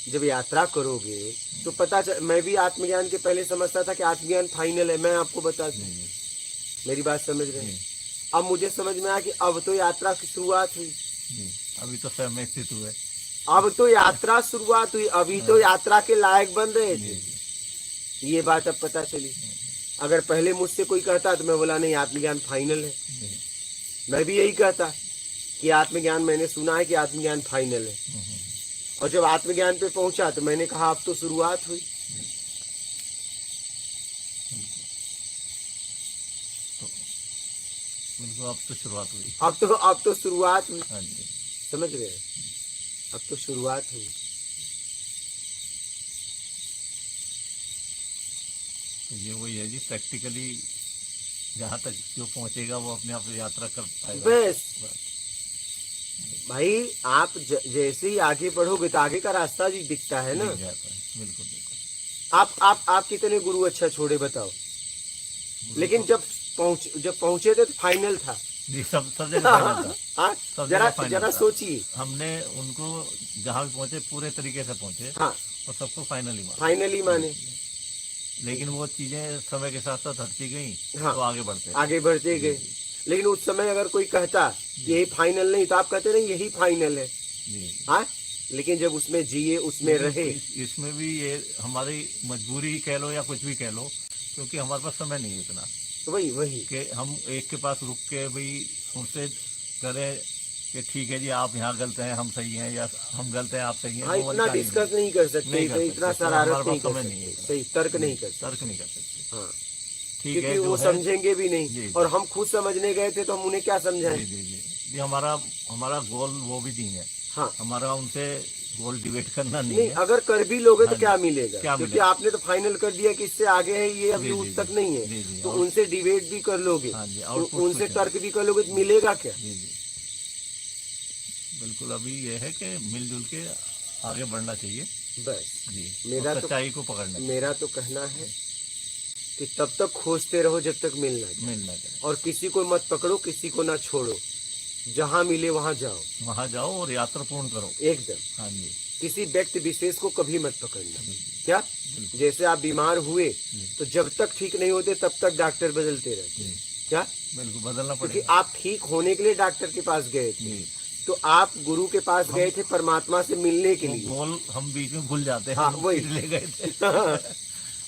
जब यात्रा करोगे तो मैं भी आत्मज्ञान के पहले समझता था कि आत्मज्ञान फाइनल है, मैं आपको बता दूं। मेरी बात समझ रहे हैं? अब मुझे समझ में आया कि अब तो यात्रा की शुरुआत हुई, अभी तो स्वयं में स्थित हुए, अब तो यात्रा शुरुआत हुई, अभी तो यात्रा के लायक बन रहे थे। ये बात अब पता चली। अगर पहले मुझसे कोई कहता तो मैं बोला नहीं, आत्मज्ञान फाइनल है। मैं भी यही कहता कि आत्मज्ञान, मैंने सुना है कि आत्मज्ञान फाइनल है, और जब आत्मज्ञान पे पहुंचा तो मैंने कहा अब तो शुरुआत हुई। बिल्कुल, अब तो शुरुआत हुई, अब तो शुरुआत हुई। हाँ जी, समझ गए? अब तो शुरुआत हुई। तो ये वही है जी, प्रैक्टिकली जहाँ तक जो पहुँचेगा वो अपने आप यात्रा कर पाएगा। बस भाई, आप जैसे ही आगे बढ़ोगे तो आगे का रास्ता जी दिखता है ना। दिख जाता है, बिल्कुल बिल्कुल। आप कितने गुरु अच्छा छोड़े बताओ? लेकिन जब पहुंचे थे तो फाइनल था जी, सब जगह फाइनल था। हाँ, सब जगह फाइनल जरा था। सोचिए, हमने उनको जहाँ भी पहुँचे पूरे तरीके से पहुँचे, हाँ, और सबको फाइनली माने। लेकिन वो चीजें समय के साथ साथ हटती गई, हाँ, तो आगे बढ़ते गए। लेकिन उस समय अगर कोई कहता यही फाइनल नहीं, तो आप कहते नहीं यही फाइनल है। हाँ, लेकिन जब उसमें जिए, उसमें रहे। इसमें भी ये हमारी मजबूरी कह लो या कुछ भी कह लो, क्योंकि हमारे पास समय नहीं है इतना, तो वही कि हम एक के पास रुक के भाई उनसे करें कि ठीक है जी आप यहाँ गलत हैं, हम सही हैं, या हम गलत हैं आप सही हैं। हाँ, इतना डिस्कस नहीं कर सकते, इतना शरारत नहीं कर सकते, सही तर्क नहीं कर सकते। हाँ, क्योंकि वो समझेंगे भी नहीं, और हम खुद समझने गए थे तो हम उन्हें क्या समझाएं? जी, हमारा गोल वो भी नहीं है। हाँ, हमारा उनसे गोल डिबेट करना नहीं है। अगर कर भी लोगे तो क्या मिलेगा? क्योंकि आपने तो फाइनल कर दिया कि इससे आगे है, ये अभी उस तक नहीं है, तो उनसे डिबेट भी कर लोगे, उनसे तर्क भी कर लोगे, तो मिलेगा क्या? बिल्कुल, अभी ये है कि मिलजुल के आगे बढ़ना चाहिए बस जी, मेरा सच्चाई को पकड़ना। मेरा तो कहना है कि तब तक खोजते रहो जब तक मिलना चाहिए, और किसी को मत पकड़ो, किसी को ना छोड़ो, जहाँ मिले वहाँ जाओ और यात्रा पूर्ण करो एकदम। हाँ जी, किसी व्यक्ति विशेष को कभी मत पकड़ना। क्या? जैसे आप बीमार हुए तो जब तक ठीक नहीं होते तब तक डॉक्टर बदलते रहते। क्या? बिल्कुल बदलना पड़ेगा, क्योंकि आप ठीक होने के लिए डॉक्टर के पास गए थे, तो आप गुरु के पास गए थे परमात्मा से मिलने के लिए। बोल हम बीच में भूल जाते हैं, हाँ, वही ले गए थे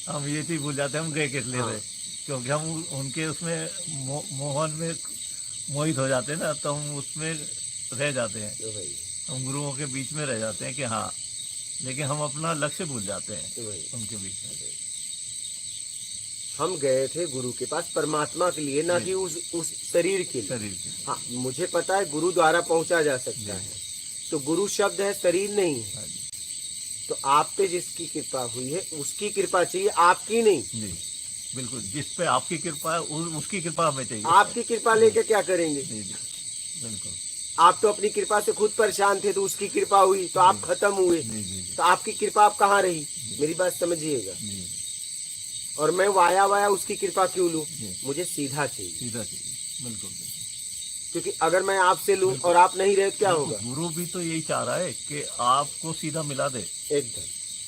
हम ये चीज भूल जाते हैं हम गए किस लिए थे, क्योंकि हम उनके उसमें मोहन में मोहित हो जाते हैं ना, तो हम उसमें रह जाते हैं, हम गुरुओं के बीच में रह जाते हैं कि हाँ, लेकिन हम अपना लक्ष्य भूल जाते हैं उनके बीच में। हम गए थे गुरु के पास परमात्मा के लिए, ना कि उस शरीर के लिए। हाँ, मुझे पता है गुरु द्वारा पहुंचा जा सकता है, तो गुरु शब्द है, शरीर नहीं है। तो आप पे जिसकी कृपा हुई है उसकी कृपा चाहिए, आपकी नहीं। बिल्कुल, जिस पे आपकी कृपा है उसकी कृपा हमें चाहिए। आपकी कृपा लेके क्या करेंगे? बिल्कुल, आप तो अपनी कृपा से खुद परेशान थे, तो उसकी कृपा हुई तो आप खत्म हुए, तो आपकी कृपा आप कहाँ रही? मेरी बात समझिएगा। और मैं वाया उसकी कृपा क्यों लूं? मुझे सीधा चाहिए। बिल्कुल, क्योंकि अगर मैं आपसे लूं और आप नहीं रहे तो क्या होगा? गुरु भी तो यही चाह रहा है कि आपको सीधा मिला दे, एकदम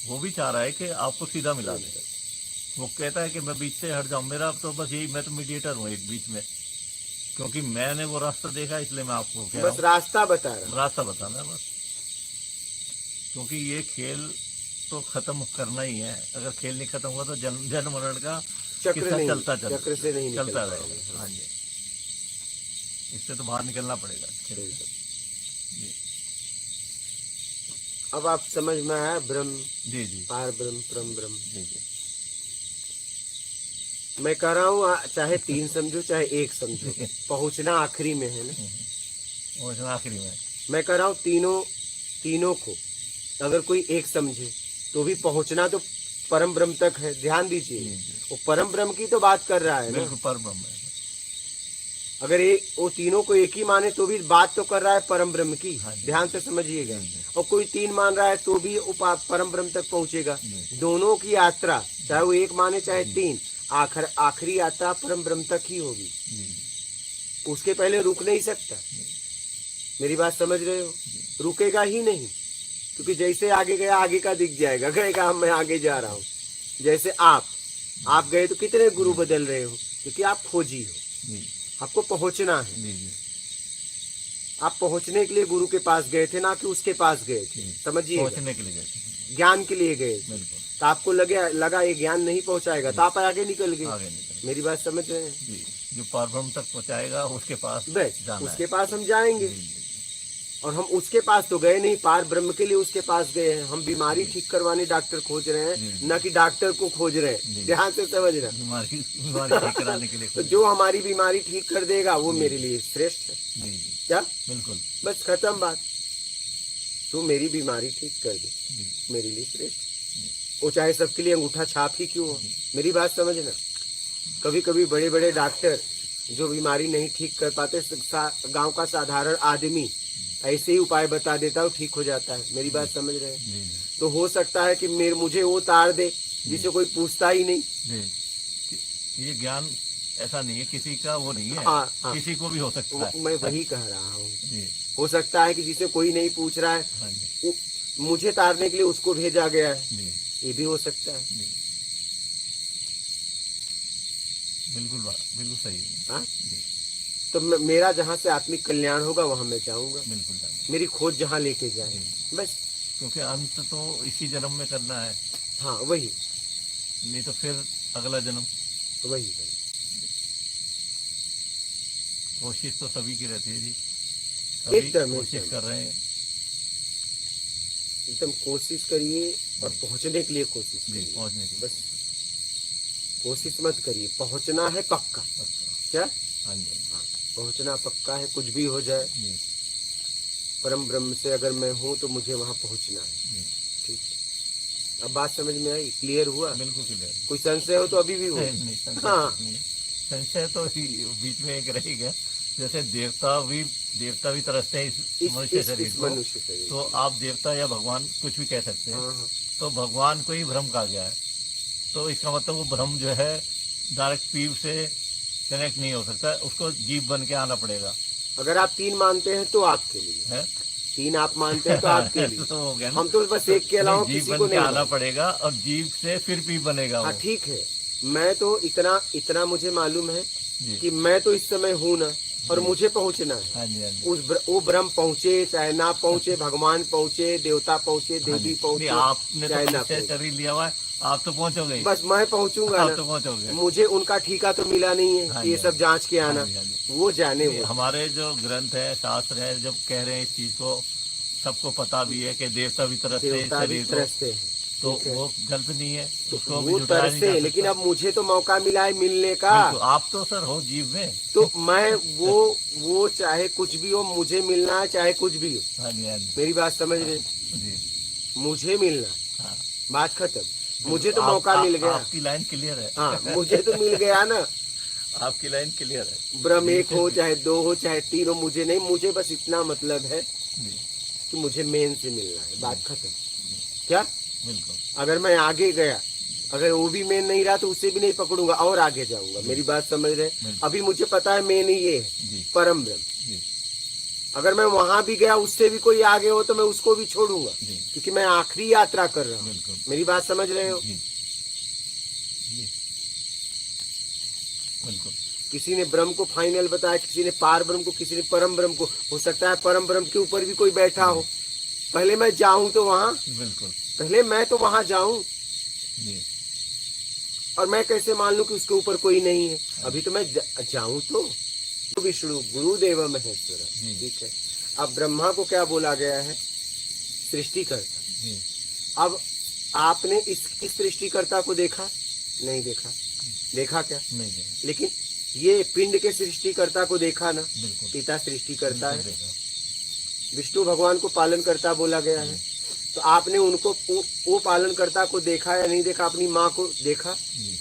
वो भी चाह रहा है कि आपको सीधा मिला दे। वो कहता है कि मैं बीच से हट जाऊं, मेरा तो बस यही, मैं तो मीडिएटर हूँ एक बीच में, क्योंकि मैंने वो रास्ता देखा, इसलिए मैं आपको कह रहा हूं, बस रास्ता बता रहा हूं, रास्ता बताना बस। क्योंकि ये खेल तो खत्म करना ही है, अगर खेल नहीं खत्म हुआ तो जन्म मरण का चक्र चक्र से नहीं चलता रहेगा। हाँ जी, इससे तो बाहर निकलना पड़ेगा। अब आप समझ में आया? ब्रह्म, जी, पार ब्रह्म, परम ब्रह्म। जी, मैं कह रहा हूँ चाहे 3 समझो चाहे 1 समझो, पहुंचना आखिरी में है ना, पहुंचना आखिरी में। मैं कह रहा हूँ तीनों को अगर कोई एक समझे तो भी पहुंचना तो परम ब्रह्म तक है। ध्यान दीजिए, वो परम ब्रह्म की तो बात कर रहा है ना, परम ब्रह्म है। अगर वो तीनों को एक ही माने तो भी बात तो कर रहा है परम ब्रह्म की। ध्यान से समझिएगा। और कोई 3 मान रहा है तो भी परम ब्रह्म तक पहुंचेगा। दोनों की यात्रा, चाहे वो 1 माने चाहे 3, आखिरी यात्रा परम ब्रह्म तक ही होगी, उसके पहले रुक नहीं सकता। मेरी बात समझ रहे हो? रुकेगा ही नहीं। क्योंकि जैसे आगे गया आगे का दिख जाएगा, कहेगा मैं आगे जा रहा हूँ। जैसे आप गए तो कितने गुरु बदल रहे हो, क्योंकि आप खोजी हो, जी आपको पहुंचना है। जी जी आप पहुंचने के लिए गुरु के पास गए थे, ना कि उसके पास गए थे। जी। समझिए, पहुंचने के लिए गए थे। ज्ञान के लिए गए थे। बिल्कुल। तो आपको लगा ये ज्ञान नहीं पहुंचाएगा, तो आप आगे निकल गए। आगे निकल। मेरी बात समझ रहे हैं? जी, जो पारब्रह्म तक पहुंचाएगा उसके पास बस जाना उसके है। पास हम जाएंगे। जी, जी, और हम उसके पास तो गए नहीं, पार ब्रह्म के लिए उसके पास गए हैं। हम बीमारी ठीक करवाने डॉक्टर खोज रहे हैं, न कि डॉक्टर को खोज रहे हैं। ध्यान से समझना। बीमारी ठीक कराने के लिए। तो जो हमारी बीमारी ठीक कर देगा वो मेरे लिए श्रेष्ठ है। जी जी क्या? बिल्कुल। बस खत्म बात। तो मेरी बीमारी ठीक कर दे, जी मेरे लिए श्रेष्ठ। वो चाहे सबके लिए अंगूठा छाप ही क्यों हो। मेरी बात समझना। कभी कभी बड़े बड़े डॉक्टर जो बीमारी नहीं ठीक कर पाते, गांव का साधारण आदमी ऐसे ही उपाय बता देता है, ठीक हो जाता है। मेरी बात समझ रहे हैं? जी तो हो सकता है कि मुझे वो तार दे जिसे कोई पूछता ही नहीं। जी। ये ज्ञान ऐसा नहीं है, किसी का वो नहीं है। हाँ। किसी को भी हो सकता है। मैं वही कह रहा हूँ। जी हो सकता है कि जिसे कोई नहीं पूछ रहा है, हाँ जी मुझे तारने के लिए उसको भेजा गया है। जी ये भी हो सकता है। जी बिल्कुल सही है। हाँ? जी तो मेरा जहाँ से आत्मिक कल्याण होगा वहां मैं जाऊंगा। बिल्कुल जाना। मेरी खोज जहाँ लेके जाए, जी। बस। क्योंकि अंत तो इसी जन्म में करना है, हाँ वही नहीं तो फिर अगला जन्म। वही। कोशिश तो सभी की रहती है जी, सभी एकदम कोशिश कर रहे हैं। एकदम कोशिश करिए और पहुंचने के लिए कोशिश जी करिए। पहुंचने की। बस कोशिश मत करिए, पहुंचना है पक्का। अच्छा। क्या? हाँ जी हाँ, पहुंचना पक्का है। कुछ भी हो जाए, जी परम ब्रह्म से अगर मैं हूं तो मुझे वहां पहुंचना है। जी ठीक है। अब बात समझ में आई? क्लियर हुआ? बिल्कुल क्लियर। कोई संशय हो तो अभी भी हो। नहीं संशय हाँ। नहीं। संशय तो बीच में एक रह गया, जैसे देवता भी तरसते हैं इस मनुष्य शरीर इस को। मनुष्य शरीर। तो आप देवता या भगवान कुछ भी कह सकते हैं। हाँ हाँ। तो भगवान को ही भ्रम कहा गया है, तो इसका मतलब वो भ्रम जो है डायरेक्ट पीव से कनेक्ट नहीं हो सकता, उसको जीव बन के आना पड़ेगा। अगर आप 3 मानते हैं तो आपके लिए है 3 आप मानते हैं तो आपके लिए। तो हो गया ना। हम तो बस एक के अलावा जीव किसी बन को के नहीं आना पड़ेगा और जीव से फिर पीव बनेगा हाँ वो। ठीक है। मैं तो इतना मुझे मालूम है जी कि मैं तो इस समय हूँ ना, और मुझे पहुंचना है। हाँ जी हाँ जी। वो ब्रह्म पहुंचे चाहे ना पहुंचे, भगवान पहुंचे, देवता पहुंचे, हाँ देवी जी। पहुंचे, नहीं, आपने चाहे तो ना निश्चय पहुंचे, शरीर लिया हुआ है, आप तो पहुंचोगे ही। बस मैं पहुंचूंगा आप ना। तो पहुंचोगे। मुझे उनका ठीका तो मिला नहीं है हाँ कि ये जी, सब जांच के आना। हाँ जी, हाँ जी। वो जाने नहीं, वो। हमारे जो ग्रंथ है, शास्त्र है, जब कह रहे हैं इस चीज को, सबको पता भी है कि देवता भी तरसते हैं इस देवता भी शरीर को, तरसते हैं, तो ठीक है। वो गलत नहीं है, तो उसको भी वो झुठलाया नहीं तरसते जा हैं, लेकिन सकता। अब मुझे तो मौका मिला है मिलने का। बिल्कुल, आप तो सर हो जीव में। तो मैं वो चाहे कुछ भी हो, मुझे मिलना है, चाहे कुछ भी हो। हाँ जी हाँ जी मेरी बात समझ रहे? जी मुझे मिलना, हाँ। बात खत्म। मुझे तो आप- मौका मिल गया। आपकी लाइन क्लियर है। हाँ, मुझे तो मिल गया ना। आपकी लाइन क्लियर है। ब्रह्म एक हो चाहे 2 हो चाहे 3 हो, मुझे नहीं, मुझे बस इतना मतलब है जी कि मुझे मेन से मिलना है। बात खत्म। क्या? बिल्कुल। अगर मैं आगे गया, अगर वो भी मेन नहीं रहा तो उसे भी नहीं पकड़ूंगा और आगे जाऊंगा। मेरी बात समझ रहे? अभी मुझे पता है मेन ही ये है, जी परम ब्रह्म। जी अगर मैं वहां भी गया, उससे भी कोई आगे हो तो मैं उसको भी छोड़ूंगा, जी क्योंकि मैं आखिरी यात्रा कर रहा हूँ। बिल्कुल। मेरी बात समझ रहे हो? जी जी बिल्कुल। किसी ने ब्रह्म को फाइनल बताया, किसी ने पार ब्रह्म को, किसी ने परम ब्रह्म को। हो सकता है परम ब्रह्म के ऊपर भी कोई बैठा हो। पहले मैं जाऊं तो वहां, बिल्कुल पहले मैं तो वहां जाऊं, जी और मैं कैसे मान लूं कि उसके ऊपर कोई नहीं है? अभी तो मैं जाऊं तो। विष्णु गुरुदेव महेश्वर, जी। ठीक है। अब ब्रह्मा को क्या बोला गया है? सृष्टिकर्ता। जी अब आपने इस सृष्टिकर्ता को देखा? नहीं देखा। देखा क्या? नहीं जी लेकिन ये पिंड के सृष्टिकर्ता को देखा ना? बिल्कुल। पिता सृष्टिकर्ता है, देखा। विष्णु भगवान को पालनकर्ता बोला गया है। तो आपने उनको वो पालनकर्ता को देखा या नहीं देखा? अपनी माँ को देखा? जी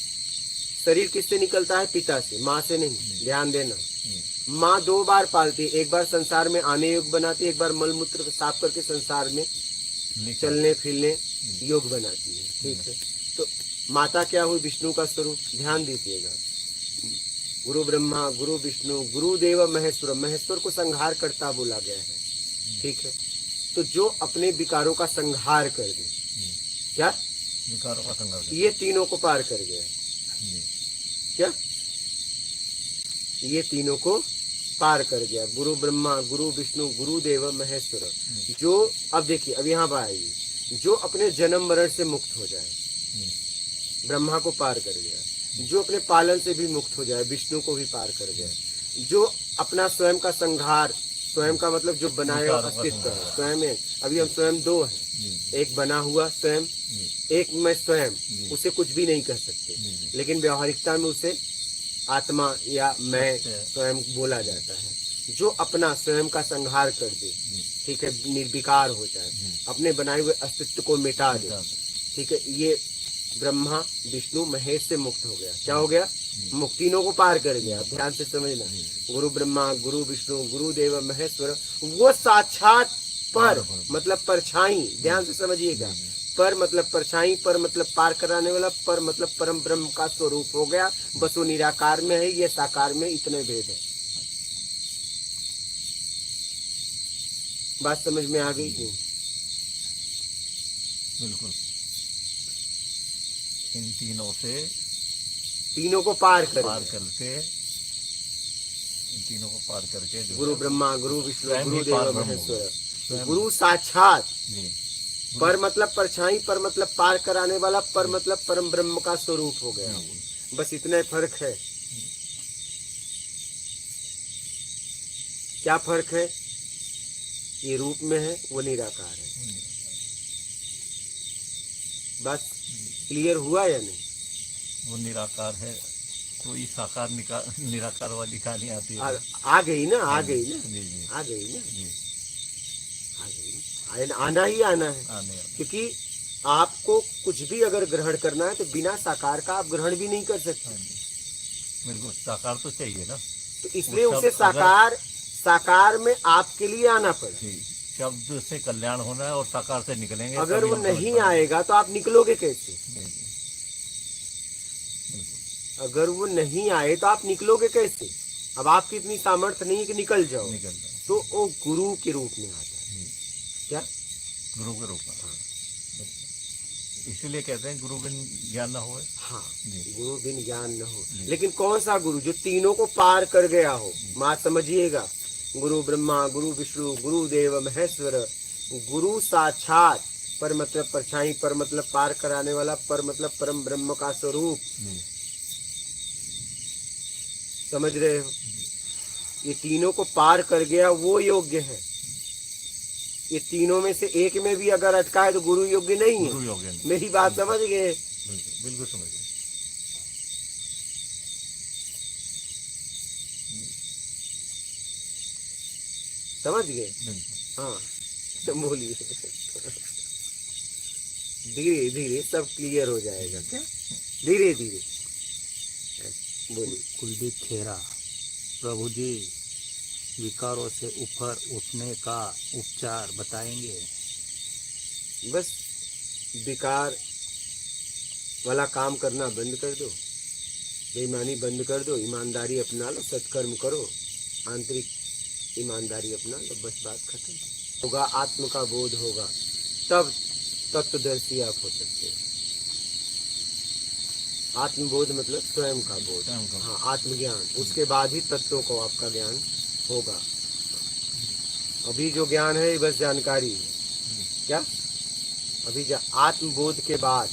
शरीर किससे निकलता है? पिता से, माँ से नहीं। ध्यान देना। जी माँ 2 बार पालती है, एक बार संसार में आने योग बनाती है, एक बार मल मूत्र साफ करके संसार में लिखा। चलने फिरने योग बनाती है, ठीक है। तो माता क्या हुई? विष्णु का स्वरूप। ध्यान दीजिएगा। गुरु ब्रह्मा, गुरु विष्णु, गुरुदेव महेश्वर। महेश्वर को संहार करता बोला गया है, ठीक है। तो जो अपने विकारों का संहार कर दे, क्या विकारों का संघर्ष। ये तीनों को पार कर गया। क्या ये तीनों को पार कर गया। गुरु ब्रह्मा, गुरु विष्णु, गुरु देव महेश्वर। जो अब देखिए, अब यहाँ पर आएगी, जो अपने जन्म मरण से मुक्त हो जाए, ब्रह्मा को पार कर गया। जो अपने पालन से भी मुक्त हो जाए, विष्णु को भी पार कर गया। जो अपना स्वयं का संहार, स्वयं का मतलब जो बनाए हुआ अस्तित्व है, स्वयं है। अभी हम स्वयं दो हैं, एक बना हुआ स्वयं, एक मैं स्वयं, उसे कुछ भी नहीं कह सकते, लेकिन व्यवहारिकता में उसे आत्मा या मैं स्वयं बोला जाता है। जो अपना स्वयं का संहार कर दे, ठीक है, निर्विकार हो जाए, अपने बनाए हुए अस्तित्व को मिटा दे, ठीक है, ये ब्रह्मा विष्णु महेश से मुक्त हो गया। क्या हो गया? मुक्त, तीनों को पार कर गया। ध्यान से समझना, गुरु ब्रह्मा, गुरु विष्णु, गुरु देव महेश्वर, वो साक्षात पर मतलब परछाई, ध्यान से समझिएगा, पर मतलब परछाई, पर मतलब पार कराने वाला, पर मतलब परम ब्रह्म का स्वरूप हो गया। बस वो निराकार में है, ये साकार में, इतने भेद है। बात समझ में आ गई? बिल्कुल। इन तीनों से, तीनों को पार करके, इन तीनों को पार करके गुरु ब्रह्मा, गुरु विष्णु, गुरु देव महेश्वर, गुरु साक्षात, पर मतलब परछाई, पर मतलब पार कराने वाला, पर मतलब परम ब्रह्म का स्वरूप हो गया। बस इतना फर्क है। क्या फर्क है? ये रूप में है, वो निराकार है। बस क्लियर हुआ या नहीं? वो निराकार है, कोई साकार निराकार वाली कहानी आती है। आ गई ना, आ गई ना, आ गई ना, आना ही आना है। क्योंकि आपको कुछ भी अगर ग्रहण करना है तो बिना साकार का आप ग्रहण भी नहीं कर सकते। बिल्कुल, साकार तो चाहिए ना, तो इसलिए उसे साकार में आपके लिए आना पड़े। शब्द से कल्याण होना है और साकार से निकलेंगे। अगर वो नहीं आएगा तो आप निकलोगे कैसे? अगर वो नहीं आए तो आप निकलोगे कैसे? अब आपकी इतनी सामर्थ्य नहीं है कि निकल जाओ, तो वो गुरु के रूप में आता है। क्या? गुरु के रूप में। इसीलिए कहते हैं गुरु बिन ज्ञान न हो। हाँ, गुरु बिन ज्ञान न हो। लेकिन कौन सा गुरु? जो तीनों को पार कर गया हो। बात समझिएगा, गुरु ब्रह्मा, गुरु विष्णु, गुरु देव महेश्वर, गुरु साक्षात, पर मतलब परछाई, पर मतलब पार कराने वाला, पर मतलब परम ब्रह्म का स्वरूप। समझ रहे हो? ये तीनों को पार कर गया, वो योग्य है। ये तीनों में से एक में भी अगर अटका है तो गुरु योग्य नहीं है। गुरु योग्य नहीं। मेरी बात समझ गए? बिल्कुल समझ गए। समझ गए? हाँ, तो बोलिए। धीरे धीरे सब क्लियर हो जाएगा। क्या? धीरे धीरे बोलिए। कुलदीप खेरा, प्रभु जी विकारों से ऊपर उठने का उपचार बताएंगे? बस विकार वाला काम करना बंद कर दो, बेईमानी बंद कर दो, ईमानदारी अपना लो, सत्कर्म करो, आंतरिक ईमानदारी अपना लो, बस बात खत्म होगा। आत्म का बोध होगा, तब तत्वदर्शी आप हो सकते हैं। आत्मबोध मतलब स्वयं का बोध, हाँ, आत्मज्ञान, उसके बाद ही तत्वों को आपका ज्ञान होगा। अभी जो ज्ञान है बस जानकारी है। क्या? अभी आत्मबोध के बाद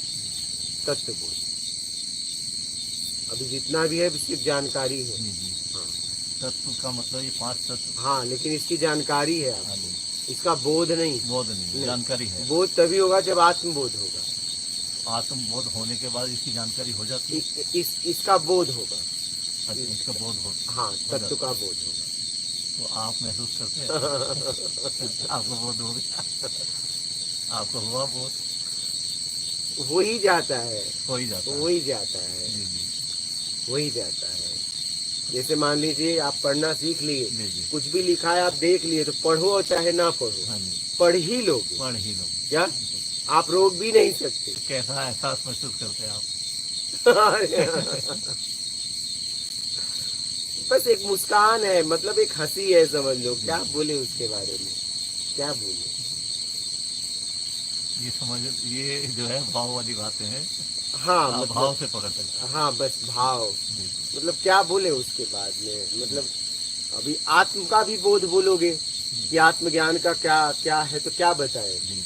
तत्वबोध, अभी जितना भी है सिर्फ जानकारी है। हाँ, तत्व का मतलब ये 5 तत्व। हाँ, लेकिन इसकी जानकारी है आपको, इसका बोध नहीं। बोध नहीं, जानकारी है। बोध तभी होगा जब आत्मबोध होगा। आत्मबोध होने के बाद इसकी जानकारी हो जाती है। इसका बोध होगा। अच्छा, इसका बोध होगा। हाँ, तत्व का बोध होगा। तो आप महसूस करते हैं आपको बोध हो गया, आपको हुआ बोध? हो ही जाता है, हो ही जाता है, हो ही जाता है, हो ही जाता है। जैसे मान लीजिए आप पढ़ना सीख लिए, कुछ भी लिखा है आप देख लिए, तो पढ़ो और चाहे ना पढ़ो, पढ़ ही लोगे। पढ़ ही लोगे। क्या? आप रोक भी नहीं सकते। कैसा एहसास महसूस करते हैं आप? बस एक मुस्कान है, मतलब एक हंसी है, समझ लो। क्या बोले उसके बारे में, क्या बोले? ये समझ, ये जो है भाव वाली बातें हैं। हाँ आप मतलब भाव से पकड़ सकते हाँ बस भाव, हैं। जी मतलब क्या बोले उसके बाद में, मतलब अभी आत्म का भी बोध बोलोगे कि आत्मज्ञान का क्या क्या है, तो क्या बताए, जी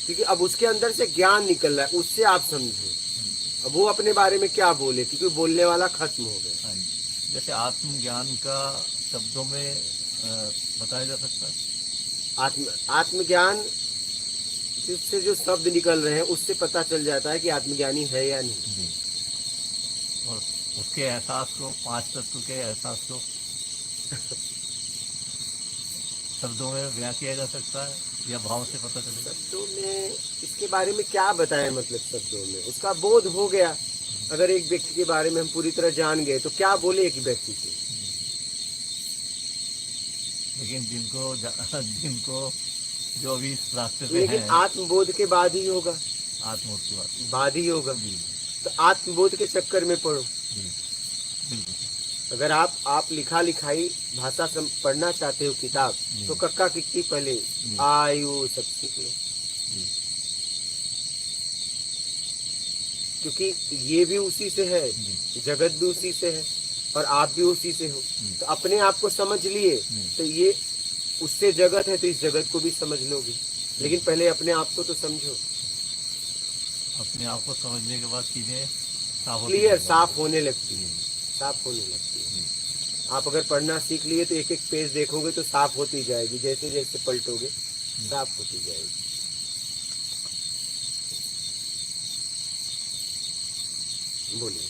क्योंकि अब उसके अंदर से ज्ञान निकल रहा है, उससे आप समझो। अब वो अपने बारे में क्या बोले, क्योंकि बोलने वाला खत्म हो गया। हाँ जी। जैसे आत्मज्ञान का शब्दों में बताया जा सकता है। आत्मज्ञान जिससे जो शब्द निकल रहे हैं उससे पता चल जाता है कि आत्मज्ञानी है या नहीं। जी, और उसके एहसास को, पांच तत्व के एहसास को शब्दों में बयां किया जा सकता है या भाव से पता चलेगा। शब्दों में इसके बारे में क्या बताएं, मतलब शब्दों में उसका बोध हो गया। अगर एक व्यक्ति के बारे में हम पूरी तरह जान गए तो क्या बोले एक व्यक्ति से। लेकिन जिनको जो अभी इस रास्ते पे लेकिन हैं, आत्मबोध के बाद ही होगा, आत्मोद की बात। बाद ही होगा। जी तो आत्मबोध के चक्कर में पढ़ो। जी बिल्कुल। अगर आप लिखा लिखाई भाषा पढ़ना चाहते हो किताब, तो कक्का किक्की पहले आयु सब सीख लो, जी क्योंकि ये भी उसी से है, जी जगत भी उसी से है और आप भी उसी से हो। जी। तो अपने आप को समझ लिए तो ये उससे जगत है, तो इस जगत को भी समझ लोगे। लेकिन पहले अपने आप को तो समझो। अपने आप को समझने के बाद चीजें साफ होती क्लियर जाएंगी। साफ होने लगती है, जी साफ होने लगती है। जी आप अगर पढ़ना सीख लिए तो एक एक पेज देखोगे तो साफ होती जाएगी, जैसे जैसे पलटोगे साफ होती जाएगी। बोलिए।